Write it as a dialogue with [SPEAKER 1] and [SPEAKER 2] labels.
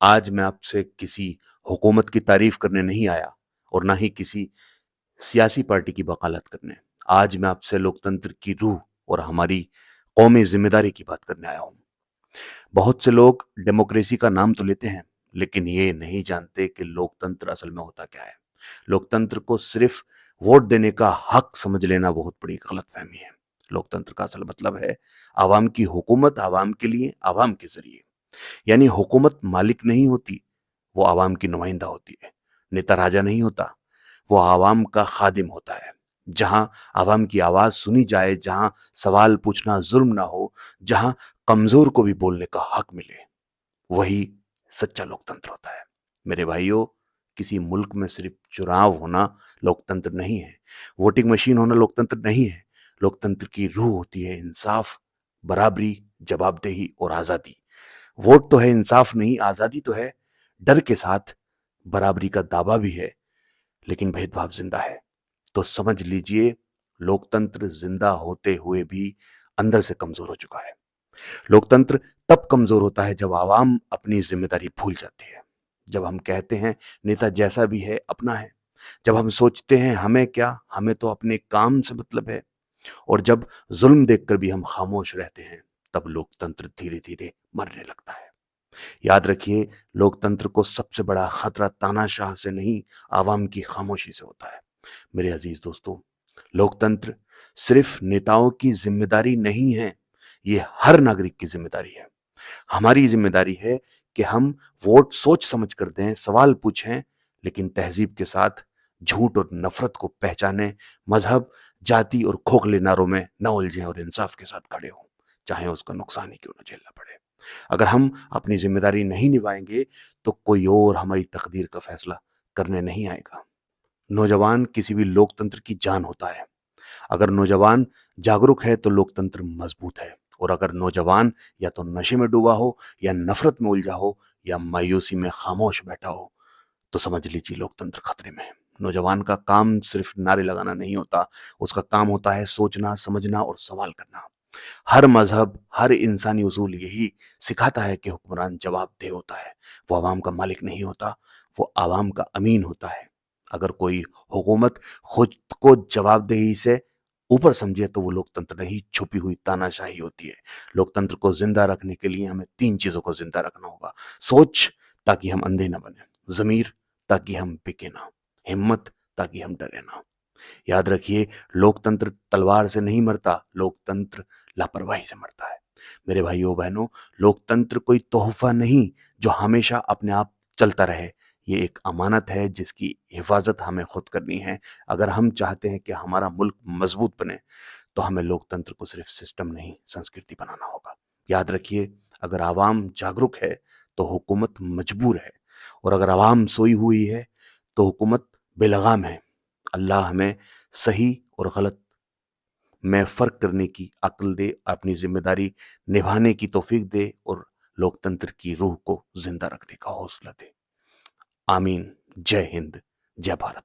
[SPEAKER 1] आज मैं आपसे किसी हुकूमत की तारीफ करने नहीं आया और ना ही किसी सियासी पार्टी की वकालत करने। आज मैं आपसे लोकतंत्र की रूह और हमारी कौमी जिम्मेदारी की बात करने आया हूं। बहुत से लोग डेमोक्रेसी का नाम तो लेते हैं, लेकिन ये नहीं जानते कि लोकतंत्र असल में होता क्या है। लोकतंत्र को सिर्फ वोट देने का हक समझ लेना बहुत बड़ी गलतफहमी है। लोकतंत्र का असल मतलब है आवाम की हुकूमत, आवाम के लिए, आवाम के जरिए। यानी हुकूमत मालिक नहीं होती, वो आवाम की नुमाइंदा होती है। नेता राजा नहीं होता, वो आवाम का खादिम होता है। जहां आवाम की आवाज सुनी जाए, जहां सवाल पूछना जुल्म ना हो, जहां कमजोर को भी बोलने का हक मिले, वही सच्चा लोकतंत्र होता है। मेरे भाइयों, किसी मुल्क में सिर्फ चुनाव होना लोकतंत्र नहीं है, वोटिंग मशीन होना लोकतंत्र नहीं है। लोकतंत्र की रूह होती है इंसाफ, बराबरी, जवाबदेही और आजादी। वोट तो है, इंसाफ नहीं, आजादी तो है, डर के साथ बराबरी का दावा भी है, लेकिन भेदभाव जिंदा है। तो समझ लीजिए, लोकतंत्र जिंदा होते हुए भी अंदर से कमजोर हो चुका है। लोकतंत्र तब कमजोर होता है जब आवाम अपनी जिम्मेदारी भूल जाती है। जब हम कहते हैं नेता जैसा भी है अपना है, जब हम सोचते हैं हमें क्या, हमें तो अपने काम से मतलब है, और जब जुल्म देखकर भी हम खामोश रहते हैं, तब लोकतंत्र धीरे धीरे मरने लगता है। याद रखिए, लोकतंत्र को सबसे बड़ा खतरा तानाशाह से नहीं, आवाम की खामोशी से होता है। मेरे अजीज दोस्तों, लोकतंत्र सिर्फ नेताओं की जिम्मेदारी नहीं है, ये हर नागरिक की जिम्मेदारी है। हमारी जिम्मेदारी है कि हम वोट सोच समझ कर दें, सवाल पूछें, लेकिन तहजीब के साथ, झूठ और नफरत को पहचानें, मजहब, जाति और खोखले नारों में न उलझें और इंसाफ के साथ खड़े हों, चाहे उसका नुकसान ही क्यों न झेलना पड़े। अगर हम अपनी जिम्मेदारी नहीं निभाएंगे, तो कोई और हमारी तकदीर का फैसला करने नहीं आएगा। नौजवान किसी भी लोकतंत्र की जान होता है। अगर नौजवान जागरूक है तो लोकतंत्र मजबूत है, और अगर नौजवान या तो नशे में डूबा हो, या नफरत में उलझा हो, या मायूसी में खामोश बैठा हो, तो समझ लीजिए लोकतंत्र खतरे में है। नौजवान का काम सिर्फ नारे लगाना नहीं होता, उसका काम होता है सोचना, समझना और सवाल करना। हर मजहब, हर इंसानी उसूल यही सिखाता है कि हुक्मरान जवाबदेह होता है। वो आवाम का मालिक नहीं होता, वो आवाम का अमीन होता है। अगर कोई हुकूमत खुद को जवाबदेही से ऊपर समझे, तो वो लोकतंत्र नहीं, छुपी हुई तानाशाही होती है। लोकतंत्र को जिंदा रखने के लिए हमें तीन चीजों को जिंदा रखना होगा: सोच, ताकि हम अंधे ना बने; जमीर, ताकि हम बिके ना; हिम्मत, ताकि हम डरे ना। याद रखिए, लोकतंत्र तलवार से नहीं मरता, लोकतंत्र लापरवाही से मरता है। मेरे भाइयों बहनों, लोकतंत्र कोई तोहफा नहीं जो हमेशा अपने आप चलता रहे। ये एक अमानत है जिसकी हिफाजत हमें खुद करनी है। अगर हम चाहते हैं कि हमारा मुल्क मजबूत बने, तो हमें लोकतंत्र को सिर्फ सिस्टम नहीं, संस्कृति बनाना होगा। याद रखिए, अगर आवाम जागरूक है तो हुकूमत मजबूर है, और अगर आवाम सोई हुई है तो हुकूमत बेलगाम है। अल्लाह हमें सही और गलत में फ़र्क करने की अक्ल दे, अपनी ज़िम्मेदारी निभाने की तौफ़ीक दे, और लोकतंत्र की रूह को ज़िंदा रखने का हौसला दे। आमीन। जय हिंद, जय भारत।